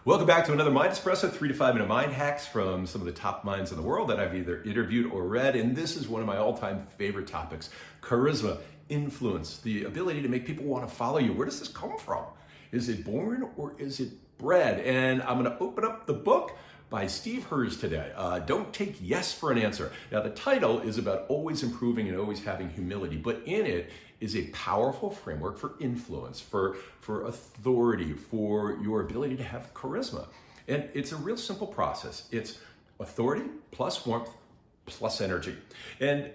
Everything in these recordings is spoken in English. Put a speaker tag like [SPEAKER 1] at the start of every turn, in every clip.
[SPEAKER 1] Welcome back to another MindEspresso, 3 to 5 minute mind hacks from some of the top minds in the world that I've either interviewed or read. And this is one of my all-time favorite topics: charisma, influence, the ability to make people want to follow you. Where does this come from? Is it born or is it bred? And I'm going to open up the book by Steven Herz today. Don't take yes for an answer. Now, the title is about always improving and always having humility, but in it is a powerful framework for influence, for authority, for your ability to have charisma. And it's a real simple process. It's authority plus warmth plus energy. And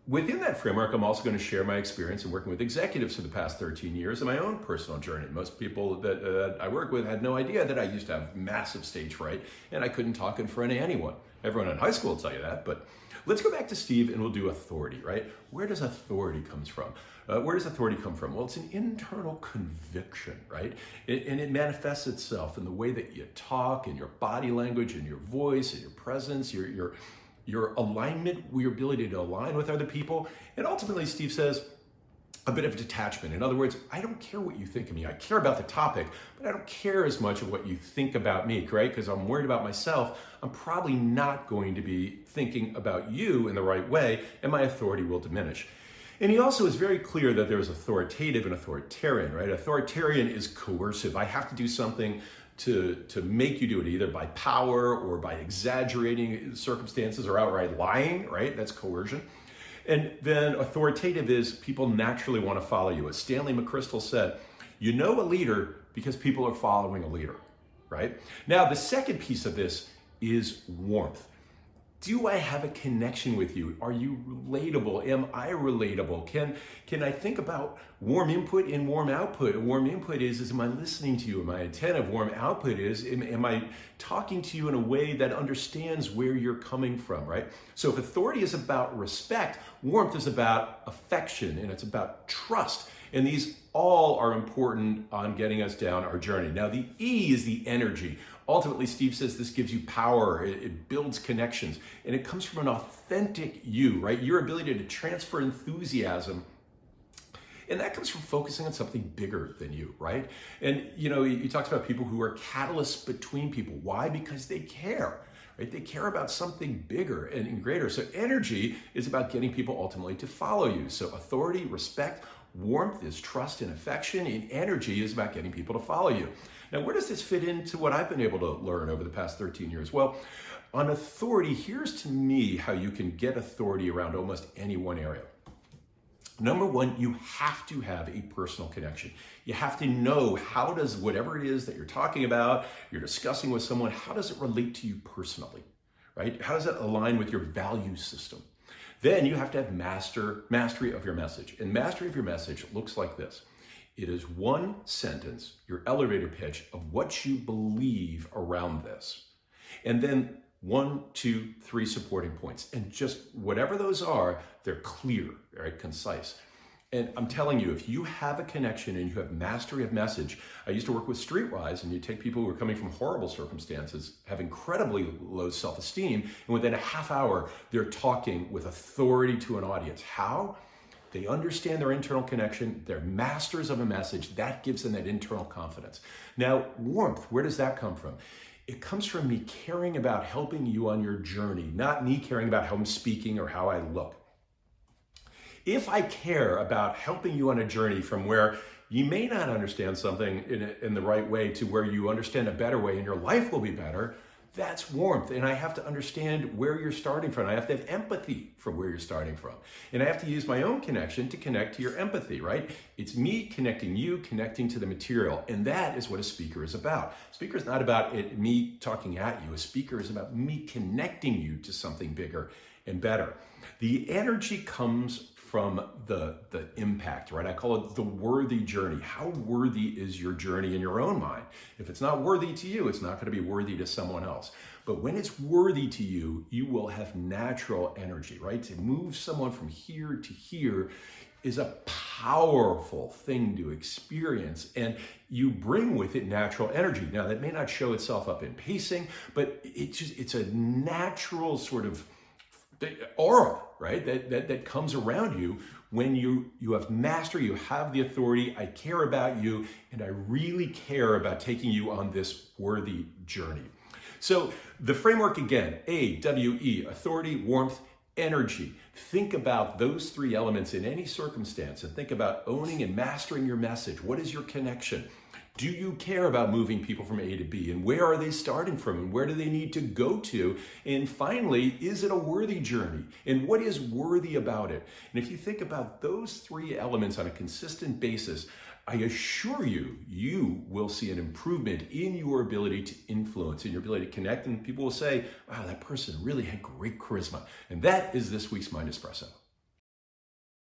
[SPEAKER 1] within that framework, I'm also going to share my experience in working with executives for the past 13 years and my own personal journey. Most people that I work with had no idea that I used to have massive stage fright and I couldn't talk in front of anyone. Everyone in high school will tell you that, but let's go back to Steve and we'll do authority, right? Where does authority come from? Where does authority come from? Well, it's an internal conviction, right? And it manifests itself in the way that you talk, in your body language, in your voice, in your presence, your alignment, your ability to align with other people. And ultimately, Steve says, a bit of detachment. In other words, I don't care what you think of me. I care about the topic, but I don't care as much of what you think about me, right? Because I'm worried about myself. I'm probably not going to be thinking about you in the right way, and my authority will diminish. And he also is very clear that there's authoritative and authoritarian, right? Authoritarian is coercive. I have to do something to make you do it, either by power or by exaggerating circumstances or outright lying, right? That's coercion. And then authoritative is people naturally want to follow you. As Stanley McChrystal said, you know a leader because people are following a leader, right? Now, the second piece of this is warmth. Do I have a connection with you? Are you relatable? Am I relatable? Can I think about warm input and warm output? Warm input is am I listening to you? Am I attentive? Warm output is, am I talking to you in a way that understands where you're coming from, right? So if authority is about respect, warmth is about affection and it's about trust. And these all are important on getting us down our journey. Now, the E is the energy. Ultimately, Steve says this gives you power, it builds connections, and it comes from an authentic you, right? Your ability to transfer enthusiasm. And that comes from focusing on something bigger than you, right? And, he talks about people who are catalysts between people. Why? Because they care, right? They care about something bigger and greater. So energy is about getting people ultimately to follow you. So authority, respect, warmth is trust and affection, and energy is about getting people to follow you. Now, where does this fit into what I've been able to learn over the past 13 years? Well, on authority, here's to me how you can get authority around almost any one area. Number one, you have to have a personal connection. You have to know how does whatever it is that you're talking about, you're discussing with someone, how does it relate to you personally, right? How does it align with your value system? Then you have to have mastery of your message. And mastery of your message looks like this. It is one sentence, your elevator pitch of what you believe around this. And then 1, 2, 3 supporting points. And just whatever those are, they're clear, right? Concise. And I'm telling you, if you have a connection and you have mastery of message, I used to work with Streetwise, and you take people who are coming from horrible circumstances, have incredibly low self-esteem, and within a half hour, they're talking with authority to an audience. How? They understand their internal connection. They're masters of a message. That gives them that internal confidence. Now, warmth, where does that come from? It comes from me caring about helping you on your journey, not me caring about how I'm speaking or how I look. If I care about helping you on a journey from where you may not understand something in the right way to where you understand a better way and your life will be better, that's warmth. And I have to understand where you're starting from. I have to have empathy for where you're starting from. And I have to use my own connection to connect to your empathy, right? It's me connecting you, connecting to the material. And that is what a speaker is about. A speaker is not about me talking at you. A speaker is about me connecting you to something bigger and better. The energy comes from the impact, right? I call it the worthy journey. How worthy is your journey in your own mind? If it's not worthy to you, it's not going to be worthy to someone else. But when it's worthy to you, you will have natural energy, right? To move someone from here to here is a powerful thing to experience, and you bring with it natural energy. Now, that may not show itself up in pacing, but it's a natural sort of aura, right? That comes around you when you have mastery, you have the authority. I care about you, and I really care about taking you on this worthy journey. So the framework again, AWE, authority, warmth, energy. Think about those three elements in any circumstance and think about owning and mastering your message. What is your connection? Do you care about moving people from A to B? And where are they starting from? And where do they need to go to? And finally, is it a worthy journey? And what is worthy about it? And if you think about those three elements on a consistent basis, I assure you, you will see an improvement in your ability to influence, in your ability to connect. And people will say, wow, that person really had great charisma. And that is this week's Mind Espresso.